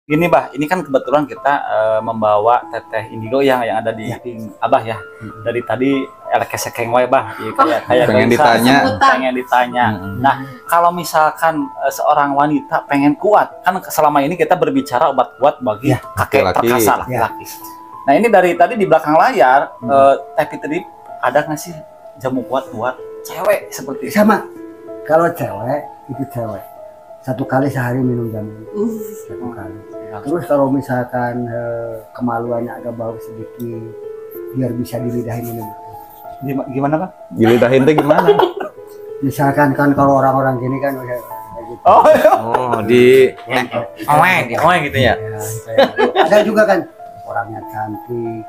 Gini Bah, ini kan kebetulan kita membawa teteh indigo yang ada di ping Abah ya. Dari tadi eleksekeng wae Bah, ya, kayak pengen ditanya. pengen ditanya. Nah, kalau misalkan seorang wanita pengen kuat, kan selama ini kita berbicara obat kuat bagi kakek perkasa laki-laki. Nah, ini dari tadi di belakang layar Teh Fitri ada nggak sih jamu kuat buat cewek seperti sama? Kalau cewek itu cewek 1 kali sehari minum jamu 1 kali. Terus kalau misalkan kemaluannya agak bau sedikit, biar bisa dilidahin minum itu. Gimana Bang? Dilidahin tuh gimana? Misalkan kan kalau orang-orang gini kan udah gitu. Oeng gitu ya. Ada juga kan orangnya cantik,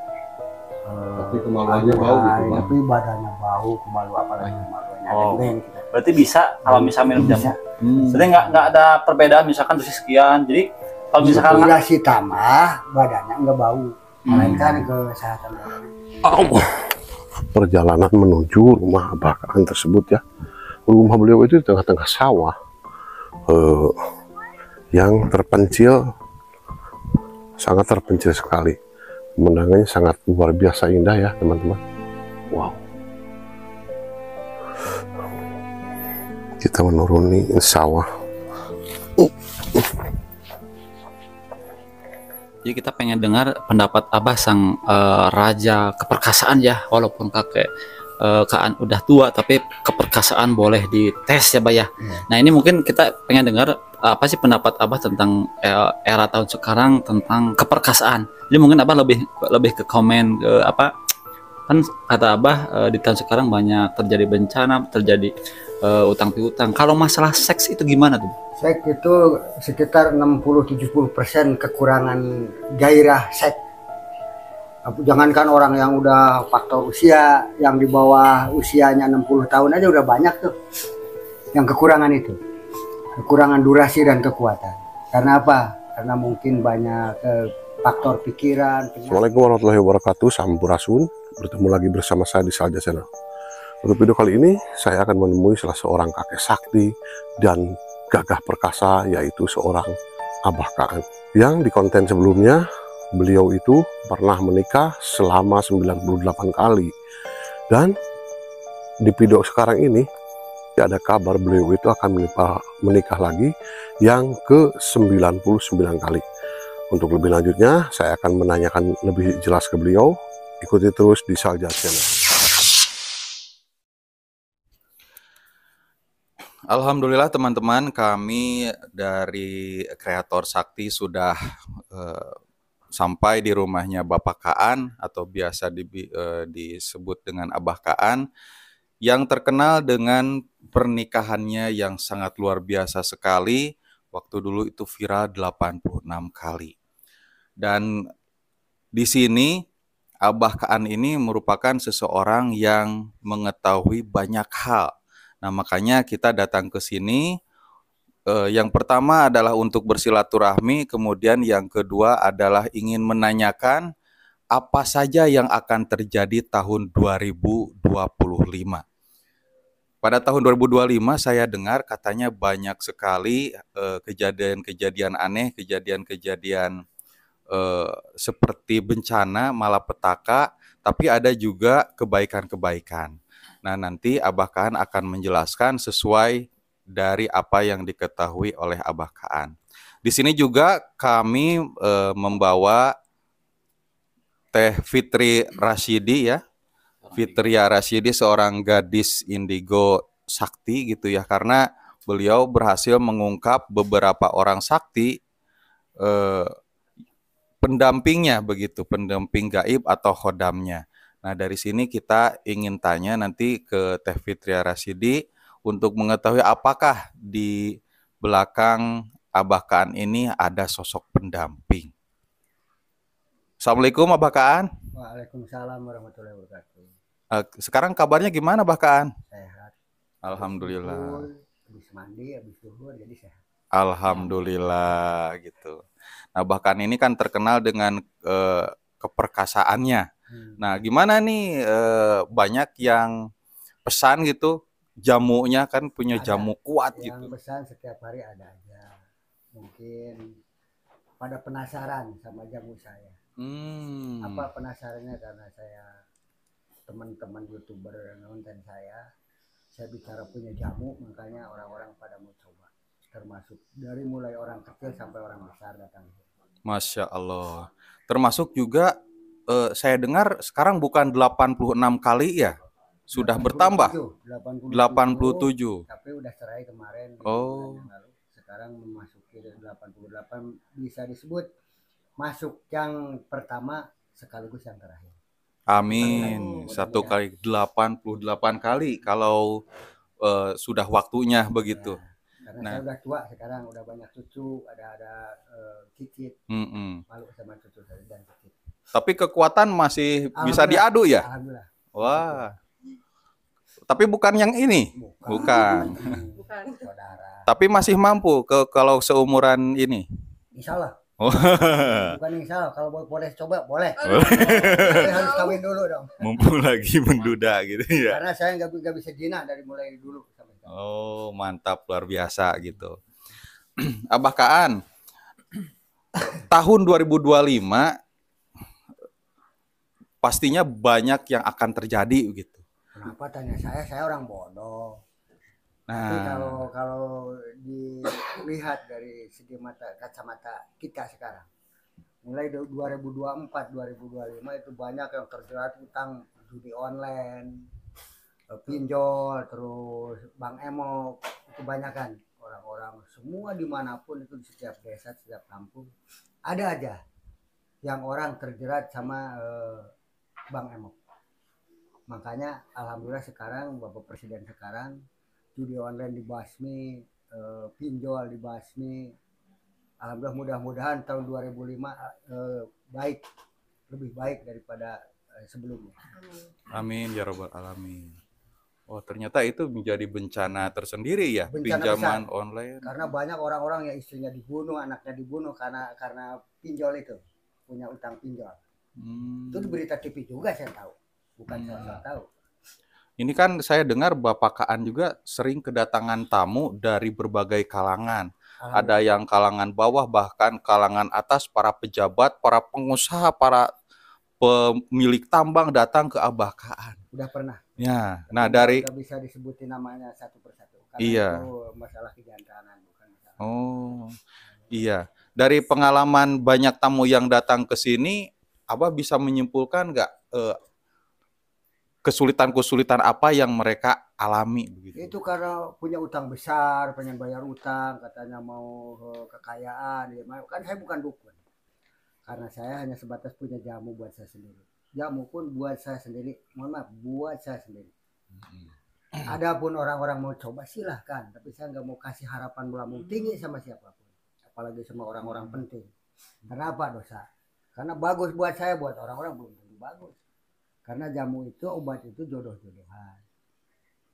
tapi kemaluannya bau gitu, Bang. tapi badannya bau, kemalu apalagi kemaluannya dendeng gitu. Berarti bisa kalau misalnya minum jamu. Jadi nggak ada perbedaan misalkan dosis sekian. Jadi kalau misalkan durasi tambah, badannya nggak bau, melainkan kesehatan badan. Perjalanan menuju rumah Abah Kaan tersebut ya. Rumah beliau itu di tengah-tengah sawah yang terpencil, sangat terpencil sekali. Pemandangannya sangat luar biasa indah ya teman-teman. Wow. Kita menuruni sawah. Jadi kita pengen dengar pendapat Abah sang raja keperkasaan ya, walaupun kakek Kaan udah tua tapi keperkasaan boleh dites ya Bah ya. Nah ini mungkin kita pengen dengar apa sih pendapat Abah tentang era tahun sekarang tentang keperkasaan. Jadi mungkin Abah lebih ke komen ke apa, kan kata Abah di tahun sekarang banyak terjadi bencana, terjadi utang piutang. Kalau masalah seks itu gimana tuh? Seks itu sekitar 60-70% kekurangan gairah seks. Jangankan orang yang udah faktor usia, yang di bawah usianya 60 tahun aja udah banyak tuh yang kekurangan itu. Kekurangan durasi dan kekuatan. Karena apa? Karena mungkin banyak faktor pikiran. Assalamualaikum warahmatullahi wabarakatuh. Sampurasun. Bertemu lagi bersama saya di Salja Channel. Untuk video kali ini saya akan menemui salah seorang kakek sakti dan gagah perkasa, yaitu seorang Abah Kaan. Yang di konten sebelumnya beliau itu pernah menikah selama 98 kali. Dan di video sekarang ini ada kabar beliau itu akan menikah lagi yang ke-99 kali. Untuk lebih lanjutnya saya akan menanyakan lebih jelas ke beliau. Ikuti terus di Salja Channel. Alhamdulillah teman-teman, kami dari Kreator Sakti sudah sampai di rumahnya Bapak Kaan atau biasa disebut dengan Abah Kaan, yang terkenal dengan pernikahannya yang sangat luar biasa sekali. Waktu dulu itu viral 86 kali. Dan di sini Abah Kaan ini merupakan seseorang yang mengetahui banyak hal. Nah, makanya kita datang ke sini. Yang pertama adalah untuk bersilaturahmi, kemudian yang kedua adalah ingin menanyakan apa saja yang akan terjadi tahun 2025. Pada tahun 2025 saya dengar katanya banyak sekali kejadian-kejadian aneh, kejadian-kejadian seperti bencana, malapetaka, tapi ada juga kebaikan-kebaikan. Nah, nanti Abah Kaan akan menjelaskan sesuai dari apa yang diketahui oleh Abah Kaan. Di sini juga kami membawa Teh Fitri Rasyidi ya. Fitria Rasyidi seorang gadis indigo sakti gitu ya, karena beliau berhasil mengungkap beberapa orang sakti pendampingnya begitu, pendamping gaib atau khodamnya. Nah, dari sini kita ingin tanya nanti ke Teh Fitria Rasyidi untuk mengetahui apakah di belakang Abah Kaan ini ada sosok pendamping. Assalamualaikum Abah Kaan. Waalaikumsalam warahmatullahi wabarakatuh. Sekarang kabarnya gimana Abah Kaan? Sehat. Alhamdulillah. Habis mandi, habis duhur, jadi sehat. Alhamdulillah gitu. Nah, bahkan ini kan terkenal dengan keperkasaannya. Nah, gimana nih banyak yang pesan gitu, jamunya kan punya jamu kuat yang gitu. pesan setiap hari ada aja. Mungkin pada penasaran sama jamu saya. Apa penasarannya? Karena saya teman-teman YouTuber nonton saya bicara punya jamu, makanya orang-orang pada mau coba. Termasuk dari mulai orang kecil sampai orang besar datang. Masya Allah. Termasuk juga saya dengar sekarang bukan 86 kali ya, sudah 87, bertambah 87. 87. Tapi udah cerai kemarin. Oh. Bulan yang lalu. Sekarang memasuki 88, bisa disebut masuk yang pertama sekaligus yang terakhir. Amin. Satu kali 88 kali kalau sudah waktunya begitu. Ya, karena saya udah tua sekarang, udah banyak cucu, ada cicit. Malu sama cucu saya dan cicit. Tapi kekuatan masih bisa diadu ya? Alhamdulillah. Wah. Tapi bukan yang ini. Bukan. Saudara. Tapi masih mampu kalau seumuran ini. Insya Allah. Oh. Bukan insya Allah, kalau boleh coba boleh. Tapi harus kawin dulu dong. Mumpung lagi menduda gitu ya. Karena saya nggak bisa zina dari mulai dulu sampai sekarang. Oh, mantap, luar biasa gitu. Abah Kaan, tahun 2025 pastinya banyak yang akan terjadi gitu. Kenapa tanya saya orang bodoh. Tapi kalau dilihat dari segi kacamata kita sekarang, mulai 2024, 2025 itu banyak yang terjerat utang judi online, pinjol, terus bank emo, itu banyak kan orang-orang semua dimanapun itu, di setiap desa, setiap kampung ada aja yang orang terjerat sama bank emo. Makanya alhamdulillah sekarang Bapak Presiden sekarang judi online dibasmi, pinjol dibasmi. Alhamdulillah, mudah-mudahan tahun 2005 baik, lebih baik daripada sebelumnya. Amin ya rabbal alamin. Oh, ternyata itu menjadi bencana tersendiri ya, Bencana pinjaman besar. online. Karena banyak orang-orang yang istrinya dibunuh, anaknya dibunuh karena pinjol itu, punya utang pinjol. Itu di berita TV juga saya tahu, bukan saya tahu. Ini kan saya dengar Bapak Kaan juga sering kedatangan tamu dari berbagai kalangan. Ada yang kalangan bawah, bahkan kalangan atas, para pejabat, para pengusaha, para pemilik tambang datang ke Abah Kaan. Udah pernah. Ya, nah dari nggak bisa disebutin namanya satu persatu. Karena iya. Itu masalah kejantanan, bukan masalah. Oh, iya. Dari pengalaman banyak tamu yang datang ke sini, Abah bisa menyimpulkan nggak kesulitan-kesulitan apa yang mereka alami begitu? Itu karena punya utang besar, pengen bayar utang, katanya mau kekayaan, ya, kan saya bukan dukun. Karena saya hanya sebatas punya jamu buat saya sendiri. Jamu pun buat saya sendiri, mohon maaf, buat saya sendiri. Adapun orang-orang mau coba silahkan, tapi saya nggak mau kasih harapan melambung tinggi sama siapapun, apalagi sama orang-orang penting. Kenapa dosa? Karena bagus buat saya, buat orang-orang belum tentu bagus. Karena jamu itu, obat itu jodoh-jodohan.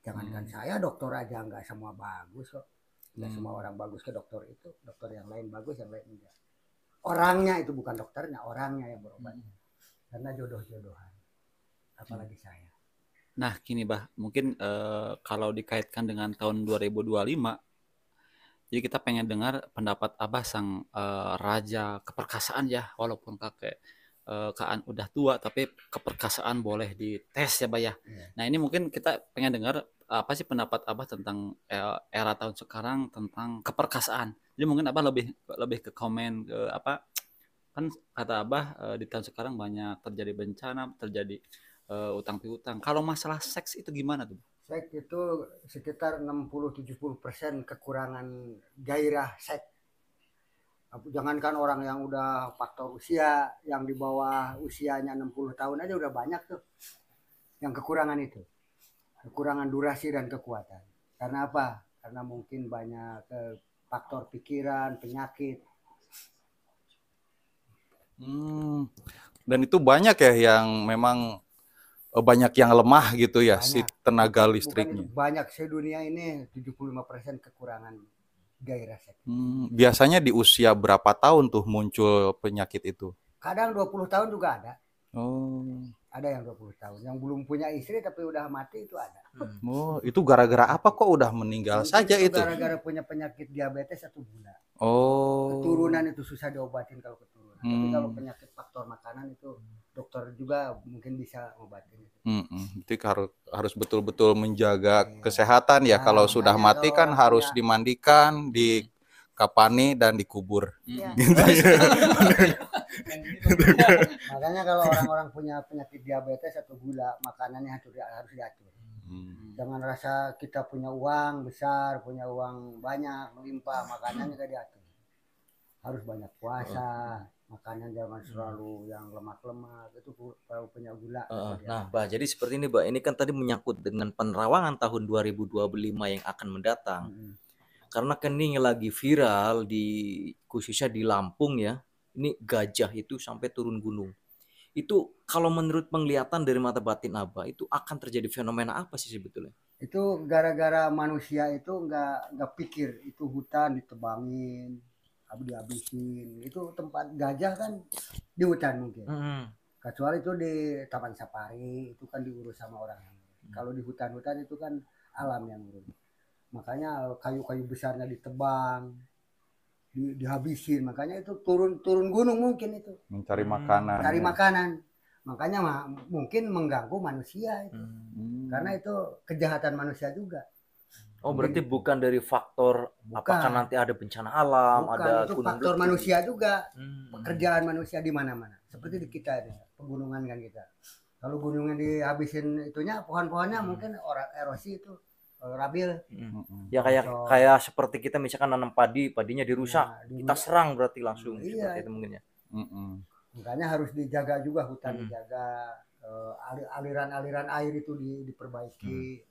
Jangankan saya, dokter aja nggak semua bagus kok. Nggak semua orang bagus ke dokter itu. Dokter yang lain bagus, yang lain enggak. Orangnya itu bukan dokternya, orangnya yang berobatnya. Karena jodoh-jodohan. Apalagi saya. Nah, gini Bah, mungkin kalau dikaitkan dengan tahun 2025, jadi kita pengen dengar pendapat Abah sang raja keperkasaan ya, walaupun kakek Kaan udah tua, tapi keperkasaan boleh dites ya Bah ya. Nah ini mungkin kita pengen dengar apa sih pendapat Abah tentang era tahun sekarang tentang keperkasaan. Jadi mungkin Abah lebih ke komen ke apa, kan kata Abah di tahun sekarang banyak terjadi bencana, terjadi utang piutang. Kalau masalah seks itu gimana tuh? Seks itu sekitar 60-70% kekurangan gairah seks. Jangankan orang yang udah faktor usia, yang di bawah usianya 60 tahun aja udah banyak tuh yang kekurangan itu. Kekurangan durasi dan kekuatan. Karena apa? Karena mungkin banyak faktor pikiran, penyakit. Dan itu banyak ya yang memang banyak yang lemah gitu ya, banyak. Si tenaga listriknya. Banyak sedunia ini 75% kekurangan gairah seks. Biasanya di usia berapa tahun tuh muncul penyakit itu? Kadang 20 tahun juga ada. Oh. Ada yang 20 tahun. Yang belum punya istri tapi udah mati itu ada. Oh, itu gara-gara apa kok udah meninggal saja itu? Gara-gara punya penyakit diabetes atau gula. Oh. Keturunan itu susah diobatin kalau keturunan. Tapi kalau penyakit faktor makanan itu dokter juga mungkin bisa ngobatin itu. Jadi harus betul-betul menjaga kesehatan ya. Nah, kalau sudah makanya mati kalau kan orang harus punya- dimandikan, dikapani dan dikubur. Iya. Gitu ya. Makanya kalau orang-orang punya penyakit diabetes atau gula, makanannya harus diatur. Jangan rasa kita punya uang besar, punya uang banyak, melimpah, makanannya gak diatur. Harus banyak puasa, makanan jangan selalu yang lemak-lemak, itu kalau punya gula. Nah, Mbak, jadi seperti ini, Mbak. Ini kan tadi menyangkut dengan penerawangan tahun 2025 yang akan mendatang. Karena kan ini lagi viral khususnya di Lampung ya. Ini gajah itu sampai turun gunung. Itu kalau menurut penglihatan dari mata batin Abah, itu akan terjadi fenomena apa sih sebetulnya? Itu gara-gara manusia itu nggak pikir itu hutan ditebangin, dihabisin. Itu tempat gajah kan di hutan mungkin. Kecuali itu di taman safari, itu kan diurus sama orang. Kalau di hutan-hutan itu kan alam yang urus. Makanya kayu-kayu besarnya ditebang, dihabisin. Makanya itu turun gunung mungkin itu. Mencari makanan. Cari makanan. Makanya mungkin mengganggu manusia itu. Karena itu kejahatan manusia juga. Oh, berarti bukan dari faktor apakah nanti ada bencana alam, Bukan, ada itu gunung faktor meletus. manusia juga. Pekerjaan manusia di mana-mana. Seperti di kita ini, pegunungan kan kita. Kalau gunungnya dihabisin itunya, pohon-pohonnya mungkin erosi itu rabil. Ya kayak seperti kita misalkan nanam padinya dirusak, kita serang berarti langsung Iya. seperti itu mungkin ya. Makanya harus dijaga juga hutan, dijaga aliran-aliran air itu diperbaiki.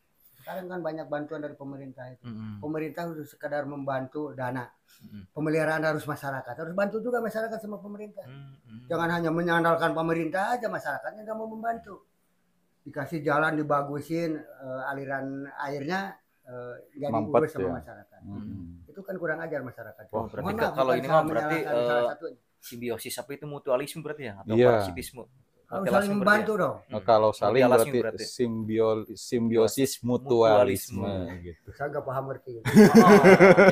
Sekarang kan banyak bantuan dari pemerintah itu. Pemerintah harus sekedar membantu dana. Pemeliharaan harus masyarakat. Harus bantu juga masyarakat sama pemerintah. Jangan hanya menyandalkan pemerintah aja, masyarakatnya nggak mau membantu. Dikasih jalan dibagusin, aliran airnya jadi Mampet urus sama ya. masyarakat. Itu kan kurang ajar masyarakat. Wah, berarti Mohon maaf, kalau bukan ini saya mah berarti menyalahkan salah satunya. simbiosis apa itu mutualisme berarti ya atau Iya. parasitisme? Harus Mutualisme saling berarti membantu ya? dong. Nah, kalau saling Mutualisme berarti berarti. simbiosis mutualisme gitu. Saya nggak paham ngerti.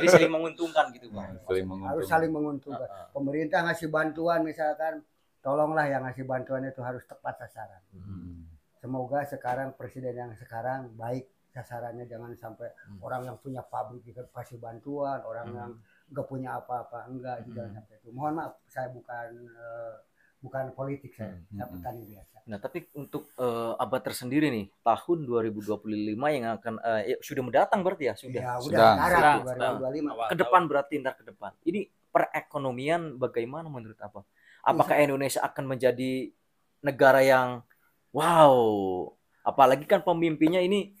Jadi saling menguntungkan gitu, Bang. Saling Harus menguntungkan. saling menguntungkan. Pemerintah ngasih bantuan misalkan, tolonglah yang ngasih bantuan itu harus tepat sasaran. Semoga sekarang presiden yang sekarang baik sasarannya, jangan sampai orang yang punya pabrik dikasih bantuan, orang yang nggak punya apa-apa enggak, jangan sampai itu. Mohon maaf, saya bukan politik, saya petani biasa. Nah, tapi untuk Abah tersendiri nih, tahun 2025 yang akan sudah mendatang berarti ya, sudah. Ya udah Sedang. sekarang Sedang. 2025. Ke depan berarti ntar ke depan. Ini perekonomian bagaimana menurut Abah? Apakah Indonesia akan menjadi negara yang wow, apalagi kan pemimpinnya ini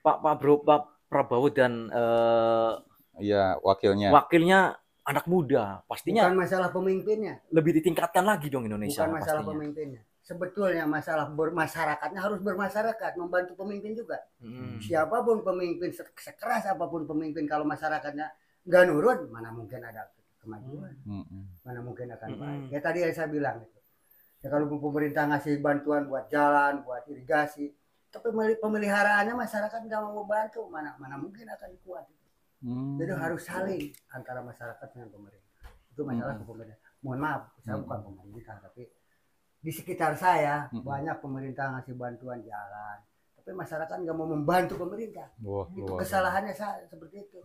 Pak Prabowo dan Iya, wakilnya. wakilnya anak muda, pastinya Bukan masalah pemimpinnya, lebih ditingkatkan lagi dong Indonesia. bukan masalah pastinya. pemimpinnya. Sebetulnya masalah bermasyarakatnya, harus bermasyarakat, membantu pemimpin juga. Siapapun pemimpin, sekeras apapun pemimpin, kalau masyarakatnya nggak nurut, mana mungkin ada kemajuan, mana mungkin akan baik. Ya tadi yang saya bilang itu. Ya kalau pemerintah ngasih bantuan buat jalan, buat irigasi, tapi pemeliharaannya masyarakat nggak mau bantu, mana mungkin akan kuat. Jadi harus saling antara masyarakat dengan pemerintah. Itu masalah ke pemerintah. Mohon maaf, saya bukan pemerintah, tapi di sekitar saya banyak pemerintah ngasih bantuan jalan, tapi masyarakat nggak mau membantu pemerintah. Itu kesalahannya seperti itu.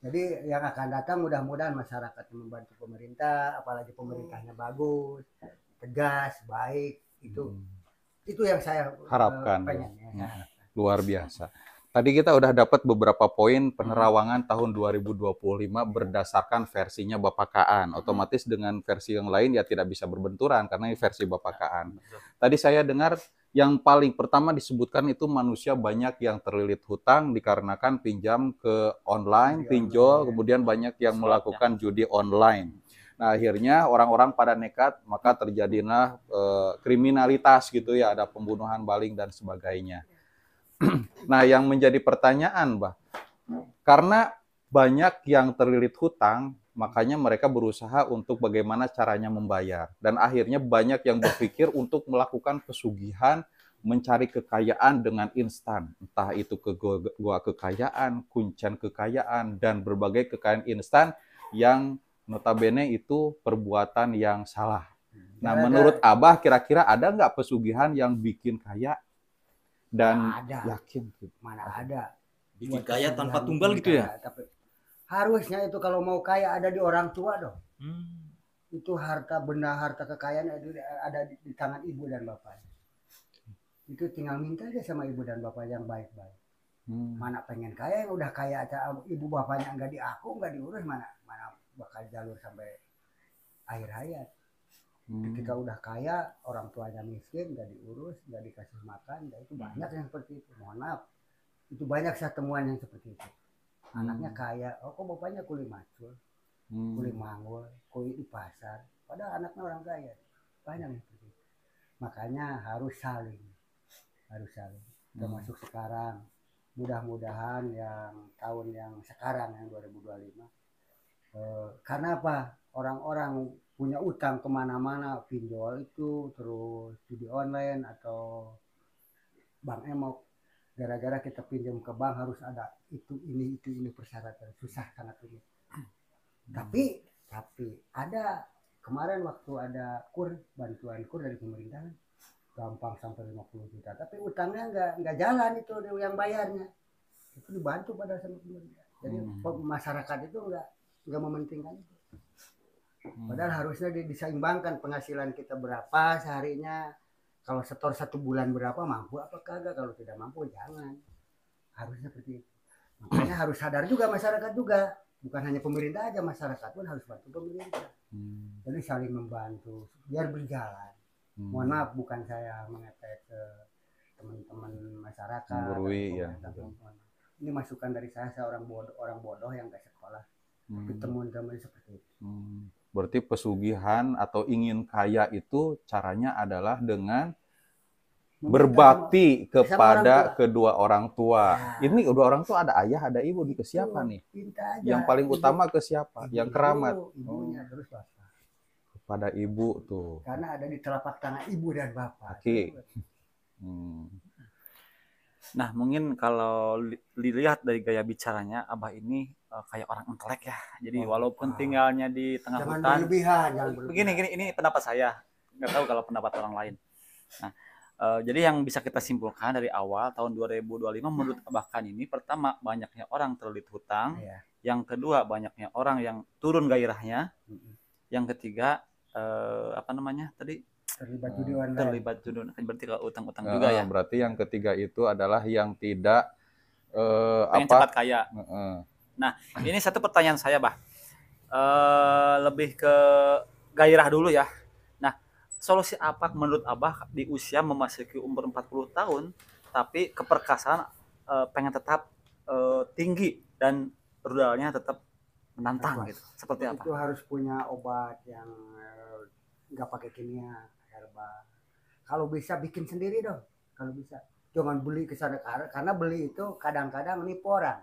Jadi yang akan datang mudah-mudahan masyarakat yang membantu pemerintah, apalagi pemerintahnya bagus, tegas, baik. Itu yang saya Harapkan. pengen. Ya. Luar biasa. Tadi kita udah dapat beberapa poin penerawangan tahun 2025 berdasarkan versinya Bapak Kaan. Otomatis dengan versi yang lain ya tidak bisa berbenturan karena ini versi Bapak Kaan. Tadi saya dengar yang paling pertama disebutkan itu manusia banyak yang terlilit hutang dikarenakan pinjam ke online, pinjol, kemudian banyak yang melakukan judi online. Nah, akhirnya orang-orang pada nekat, maka terjadilah kriminalitas gitu ya, ada pembunuhan, maling dan sebagainya. Nah, yang menjadi pertanyaan, Mbak, karena banyak yang terlilit hutang, Makanya mereka berusaha untuk bagaimana caranya membayar. Dan akhirnya banyak yang berpikir untuk melakukan pesugihan, mencari kekayaan dengan instan. Entah itu ke gua kekayaan, kuncen kekayaan, dan berbagai kekayaan instan yang notabene itu perbuatan yang salah. Nah, menurut Abah kira-kira ada nggak pesugihan yang bikin kaya dan ada. yakin? Mana ada. Bikin Buat kaya pesugihan tanpa bikin tumbal gitu ya? kaya, tapi harusnya itu kalau mau kaya ada di orang tua dong. Itu harta benda, harta kekayaan ada di tangan ibu dan bapak. Itu tinggal minta aja sama ibu dan bapak yang baik-baik. Mana pengen kaya, yang udah kaya aja ibu bapaknya enggak diaku, enggak diurus, mana bakal jalur sampai akhir hayat. Ketika udah kaya, orang tuanya miskin, enggak diurus, enggak dikasih makan, ya itu banyak yang seperti itu. Mohon maaf, itu banyak saya temuan yang seperti itu. Anaknya kaya, oh kok bapaknya kuli macul, kuli manggul, kuli di pasar, padahal anaknya orang kaya. Banyak yang seperti itu. Makanya harus saling. Termasuk sekarang, mudah-mudahan yang tahun yang sekarang yang 2025, karena apa, orang-orang punya utang kemana-mana, pinjol itu, terus judi online atau bank emok, gara-gara kita pinjam ke bank harus ada itu ini persyaratan, susah sangat ini. Tapi ada kemarin waktu ada bantuan kur dari pemerintah, gampang sampai 50 juta, tapi utangnya nggak jalan, itu yang bayarnya itu dibantu pada sama pemerintah. Jadi masyarakat itu nggak mementingkan itu. Padahal harusnya diseimbangkan, penghasilan kita berapa seharinya, kalau setor 1 bulan berapa, mampu apa kagak, kalau tidak mampu jangan, harusnya seperti itu. Makanya harus sadar juga masyarakat juga, bukan hanya pemerintah aja, masyarakat pun harus bantu pemerintah. Jadi saling membantu biar berjalan. Mohon maaf, bukan saya mengepek ke teman-teman masyarakat. Menggurui, ya. Ini masukan dari saya orang bodoh yang gak sekolah. Tapi teman-teman seperti itu. Berarti pesugihan atau ingin kaya itu caranya adalah dengan berbakti kepada kedua orang tua. Ya. Ini kedua orang tua, ada ayah, ada ibu, ke siapa nih? Yang paling utama ke siapa? Yang keramat. Ibunya terus bapak. Pada ibu tuh. Karena ada di telapak tangan ibu dan bapak. Oke. Nah, mungkin kalau dilihat dari gaya bicaranya, Abah ini kayak orang intelek ya. Jadi walaupun tinggalnya di tengah hutan. Begini, ini pendapat saya. Nggak tahu kalau pendapat orang lain. Nah, jadi yang bisa kita simpulkan dari awal tahun 2025 menurut Abah Khan ini, pertama banyaknya orang terlilit hutang, yang kedua banyaknya orang yang turun gairahnya, yang ketiga terlibat judi online. Terlibat judi online, berarti kalau utang-utang juga ya. Berarti yang ketiga itu adalah yang tidak pengen cepat kaya. Nah, ini satu pertanyaan saya, Bah. Lebih ke gairah dulu ya. Nah, solusi apa menurut Abah di usia memasuki umur 40 tahun tapi keperkasaan pengen tetap tinggi dan rudalnya tetap menantang gitu. Seperti apa? Itu harus punya obat yang nggak pakai kimia, herbal. Kalau bisa bikin sendiri dong. Kalau bisa, jangan beli ke sana, karena beli itu kadang-kadang nipu orang.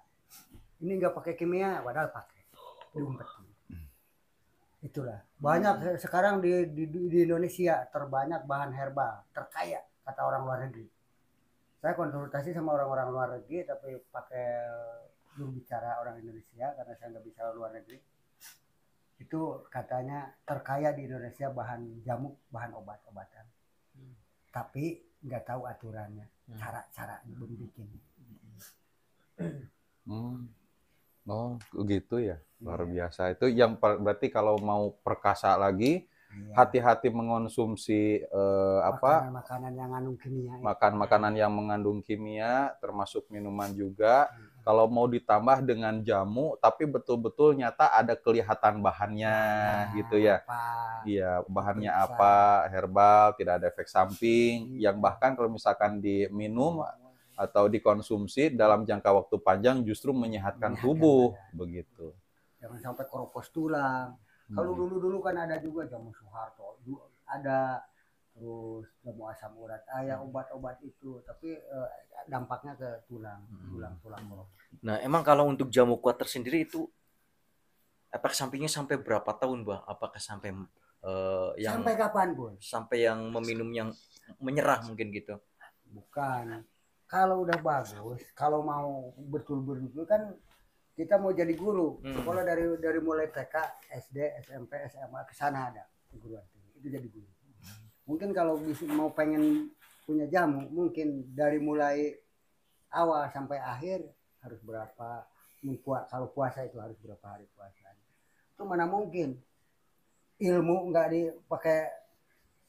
Ini nggak pakai kimia, padahal pakai. Diumpetin. Itulah. Banyak sekarang di Indonesia terbanyak bahan herbal, terkaya kata orang luar negeri. Saya konsultasi sama orang-orang luar negeri, tapi pakai juru bicara orang Indonesia karena saya nggak bisa luar negeri. Itu katanya terkaya di Indonesia bahan jamu, bahan obat-obatan. Tapi nggak tahu aturannya, cara bikin. Oh, gitu ya. Luar biasa. Itu yang berarti kalau mau perkasa lagi, hati-hati mengonsumsi makanan yang mengandung kimia. Makanan yang mengandung kimia, termasuk minuman juga. Kalau mau ditambah dengan jamu, tapi betul-betul nyata ada kelihatan bahannya, gitu ya. Iya, bahannya apa, herbal, tidak ada efek samping. Yang bahkan kalau misalkan diminum atau dikonsumsi dalam jangka waktu panjang justru menyehatkan tubuh, begitu. Jangan sampai keropos tulang. Kalau dulu kan ada juga jamu Soeharto, ada, terus jamu asam urat, obat-obat itu, tapi dampaknya ke tulang. Nah, emang kalau untuk jamu kuat tersendiri itu efek sampingnya sampai berapa tahun, Bah? Apakah sampai yang Sampai kapan pun. sampai yang meminum yang menyerah mungkin gitu? Bukan. Kalau udah bagus, kalau mau betul-betul kan kita mau jadi guru. Sekolah dari mulai TK, SD, SMP, SMA ke sana ada perguruan tinggi. Itu jadi guru. Mungkin kalau mau pengen punya jamu, mungkin dari mulai awal sampai akhir harus berapa, kalau puasa itu harus berapa hari puasa. Itu mana mungkin ilmu nggak dipakai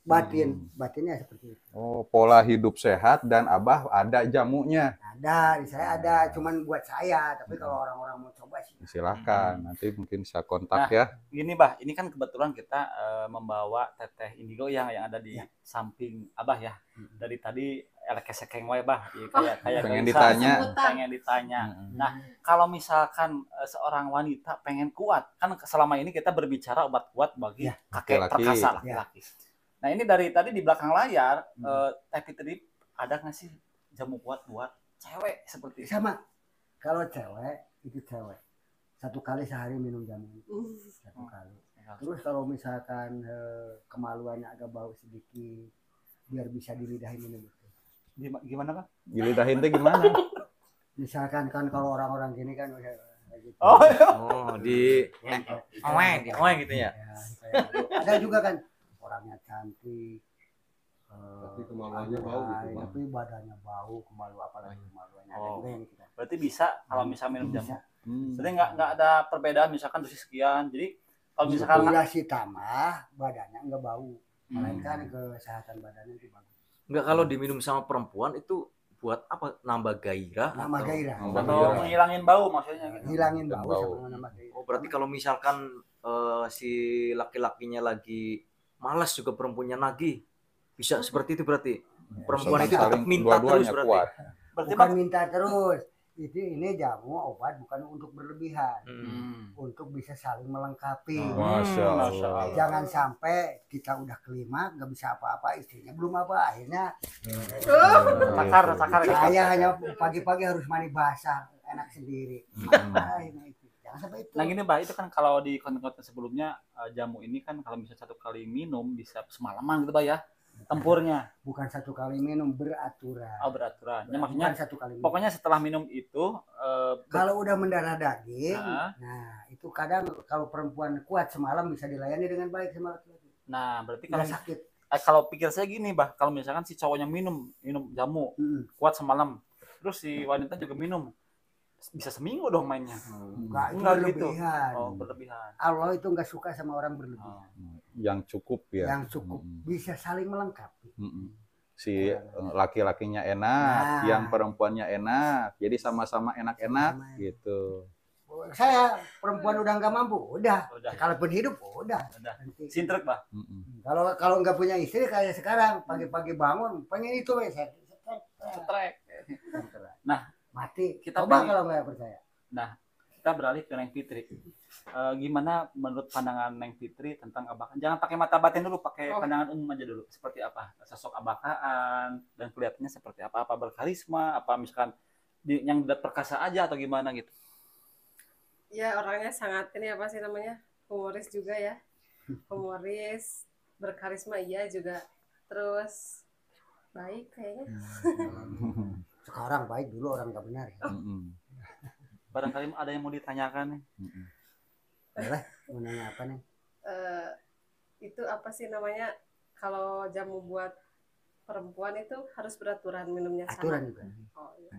batinnya seperti itu. Oh, pola hidup sehat dan Abah ada jamunya. Ada, di saya ada, cuman buat saya. Tapi kalau orang-orang mau coba sih, Silahkan, nanti mungkin bisa kontak Nah, ya. Gini Bah, ini kan kebetulan kita membawa teteh indigo yang ada di samping Abah ya. Dari tadi elekesekeng wae Bah, kayak Pengen gelisah, ditanya. pengen ditanya. Nah, kalau misalkan seorang wanita pengen kuat, kan selama ini kita berbicara obat kuat bagi kakek Laki-laki. perkasa laki-laki. Nah, ini dari tadi di belakang layar, Teh Fitri ada nggak sih jamu kuat buat cewek seperti itu? sama. Kalau cewek itu cewek 1 kali sehari minum jamu, 1 kali. Terus kalau misalkan kemaluannya agak bau sedikit, biar bisa dilidahin minum itu. Gimana Pak? Dilidahin teh gimana? Misalkan kan kalau orang-orang gini kan gitu. Oh, iya. Oh, di gitu ya. Ya, ada juga kan orangnya cantik, Tapi kemaluannya bau gitu, Bang. tapi badannya bau, apalagi kemaluannya. Ada Oh. juga yang kita Berarti bisa kalau misalnya minum jamu. bisa. Jadi nggak ada perbedaan misalkan dosis sekian. Jadi kalau misalkan Durasi tambah, badannya nggak bau. Melainkan kesehatan badannya itu bagus. Enggak, kalau diminum sama perempuan itu buat apa? Nambah gairah Nama atau- gairah. atau menghilangin bau maksudnya gitu. Hilangin Dan bau bau. sama nama gairah. Oh, berarti kalau misalkan si laki-lakinya lagi malas juga perempuannya nagih, bisa seperti itu berarti. Perempuan itu tetap Saling minta terus dua-duanya berarti. kuat. Berarti Bukan minta terus. Ini jamu obat bukan untuk berlebihan. Untuk bisa saling melengkapi. Masya Masya Allah. Allah. Jangan sampai kita udah kelima nggak bisa apa-apa, istrinya belum apa, akhirnya sakar saya hanya pagi-pagi harus mandi basah enak sendiri. Akhirnya itu. Jangan sampai itu. Nah gini Mbak, itu kan kalau di konten-konten sebelumnya jamu ini kan kalau misalnya 1 kali minum bisa semalaman gitu Mbak ya. Tempurnya. Bukan 1 kali minum, beraturan. Oh, beraturan. Ya, maksudnya Bukan 1 kali minum. pokoknya setelah minum itu Kalau udah mendarah daging, Nah. nah itu kadang kalau perempuan kuat semalam bisa dilayani dengan baik sama laki-laki. nah berarti Nggak kalau sakit. kalau pikir saya gini Mbak, kalau misalkan si cowoknya minum jamu kuat semalam, terus si wanita juga minum, bisa seminggu dong mainnya. Enggak, itu Enggak gitu. berlebihan. Oh, berlebihan. Allah itu nggak suka sama orang berlebihan. Yang cukup ya. Yang cukup bisa saling melengkapi. Si laki-lakinya enak, Nah. yang perempuannya enak, jadi sama-sama enak-enak Sama-sama. gitu. Saya perempuan udah nggak mampu, udah. Udah. Kalaupun hidup, udah. Udah. Nanti. Sintrek Mbak. Kalau nggak punya istri kayak sekarang pagi-pagi bangun pengen itu saya Setrek. Nah, mati. kita Coba pengen- kalau nggak percaya. Nah, kita beralih ke Neng Fitri. Gimana menurut pandangan Neng Fitri tentang abakan? Jangan pakai mata batin dulu, pakai pandangan umum aja dulu. Seperti apa sosok abakaan dan kelihatannya seperti apa? Apa berkarisma? Apa misalkan yang dilihat perkasa aja atau gimana gitu? Ya orangnya sangat ini apa sih namanya, humoris juga ya, humoris, berkarisma iya juga, terus baik kayaknya. Sekarang baik, dulu orang nggak benar. Ya. Barangkali ada yang mau ditanyakan nih. Boleh, mau nanya apa nih? Itu apa sih namanya, kalau jamu buat perempuan itu harus beraturan minumnya Aturan sama. juga. Oh, iya.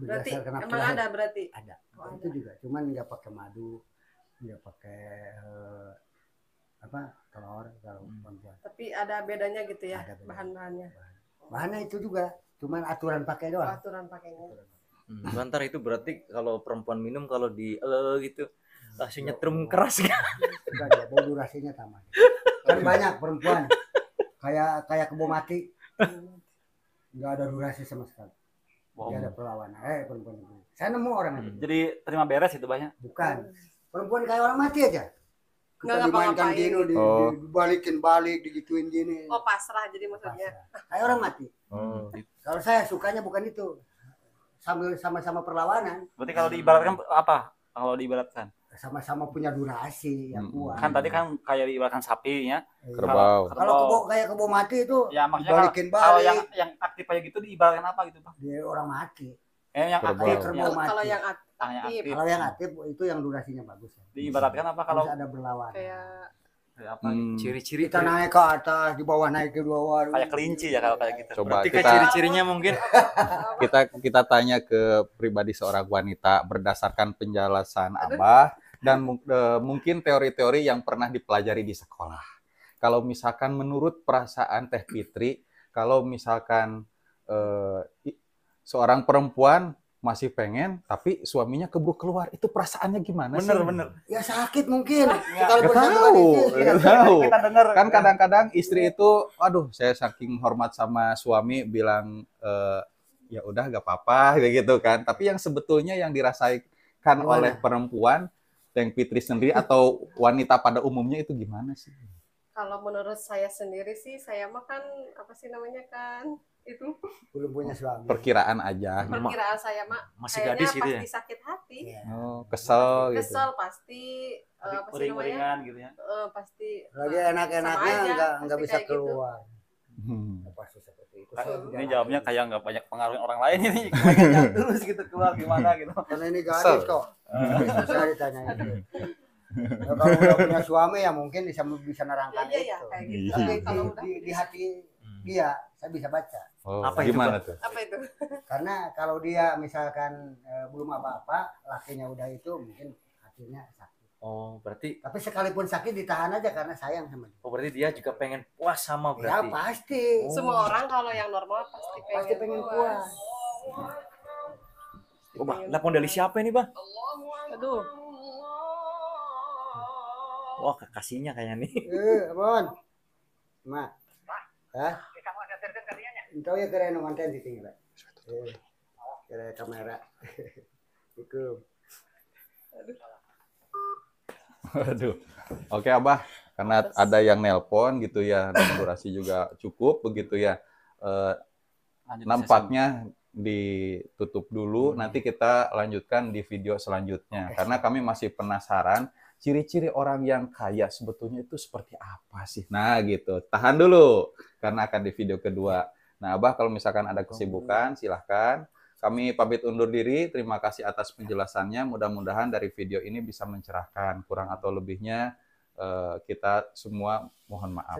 Berarti Berdasarkan nafsu emang lahir. ada berarti. Ada. Oh, Itu ada. juga, cuman nggak pakai madu, nggak pakai telur kalau perempuan. Tapi ada bedanya gitu ya, Ada bedanya. bahan-bahannya. Bahannya itu juga, cuman aturan pakai doang. Aturan pakainya. Bentar, itu berarti kalau perempuan minum kalau di gitu langsung nyetrum keras kan? Enggak, dia bau durasinya tambah. Kan banyak perempuan kayak kebo mati, nggak ada durasi sama sekali. Wow. Dia ada perlawanan. Perempuan itu. Saya nemu orang itu. Jadi terima beres itu banyak. Bukan. Perempuan kayak orang mati aja. Kita Nggak dimainkan ngapa-ngapain. gini, dibalikin balik, digituin gini. Oh pasrah jadi maksudnya. Kayak orang mati. Oh. Kalau saya sukanya bukan itu. Sambil sama-sama perlawanan. Berarti kalau diibaratkan apa? Kalau diibaratkan sama-sama punya durasi yang kuat. Kan tadi kan kayak diibaratkan sapi ya. Kerbau. Kalau kayak kebo mati itu Ya maksudnya balikin kalau balik. yang aktif aja gitu diibaratkan apa gitu Bang? Dia orang mati. Yang Kerbau. aktif. Kerbau. Ya. mati. Kalau yang Yang aktif aktif. Kalau yang aktif itu yang durasinya bagus. Diibaratkan apa kalau Harus ada berlawan. kayak kayak apa? Ciri-ciri Kita naik ke atas, di bawah naik ke bawah. Kayak kelinci ya kalau kayak gitu. Coba Berarti kita ciri-cirinya mungkin kita tanya ke pribadi seorang wanita berdasarkan penjelasan Abah dan mungkin teori-teori yang pernah dipelajari di sekolah. Kalau misalkan menurut perasaan Teh Fitri, kalau misalkan seorang perempuan masih pengen tapi suaminya keburu keluar, itu perasaannya gimana sih? Bener. Ya sakit mungkin. Ya, Kalau Nggak bersatu tahu, kan itu. nggak tahu. Kita dengar Kan kadang-kadang istri itu, aduh, saya saking hormat sama suami bilang ya udah gak apa-apa gitu kan. Tapi yang sebetulnya yang dirasakan Gimana? oleh perempuan, yang Fitri sendiri atau wanita pada umumnya itu gimana sih? kalau menurut saya sendiri sih, saya mah kan apa sih namanya kan itu Belum punya suami. Perkiraan aja. perkiraan saya mah masih kayaknya gadis gitu pasti ya. sakit hati, Iya. Oh, kesel gitu. kesel pasti apa sih namanya uring-uringan gitu ya. pasti Lagi sama enak-enaknya aja, nggak pasti bisa kayak gitu. keluar. Hmm. Pasti seperti itu. Ini jawabnya kayak nggak banyak pengaruhin orang lain ini. Kayak terus gitu keluar gimana gitu. Karena ini Kesel. gadis kok. Bisa ditanyain. Ya, kalau udah punya suami ya mungkin bisa nerangkan Iya itu. kayak gitu. Iya. Tapi Kalau udah di hati dia saya bisa baca. Oh, Apa itu, gimana Pak? tuh? apa itu? Karena kalau dia misalkan belum apa-apa, lakinya udah itu mungkin hatinya sakit. Oh, berarti Tapi sekalipun sakit ditahan aja karena sayang sama dia. berarti dia juga pengen puas sama Ya berarti. pasti. Semua orang kalau yang normal Pasti pengen puas. Oh, Bah, telepon dari siapa ini, Bang? Aduh, Wah, kekasihnya kayaknya nih. Bon. Mak. Hah? Entah ya keren konten di tinggal. Keren kamera. Cukup. Aduh. Oke, Abah. Karena ada yang nelpon gitu ya, dan durasi juga cukup begitu ya. Lanjut Nampaknya ditutup dulu, nanti kita lanjutkan di video selanjutnya. Karena kami masih penasaran ciri-ciri orang yang kaya sebetulnya itu seperti apa sih. Nah gitu, tahan dulu karena akan di video kedua. Nah Abah kalau misalkan ada kesibukan silahkan. Kami pamit undur diri, terima kasih atas penjelasannya. Mudah-mudahan dari video ini bisa mencerahkan. Kurang atau lebihnya kita semua mohon maaf.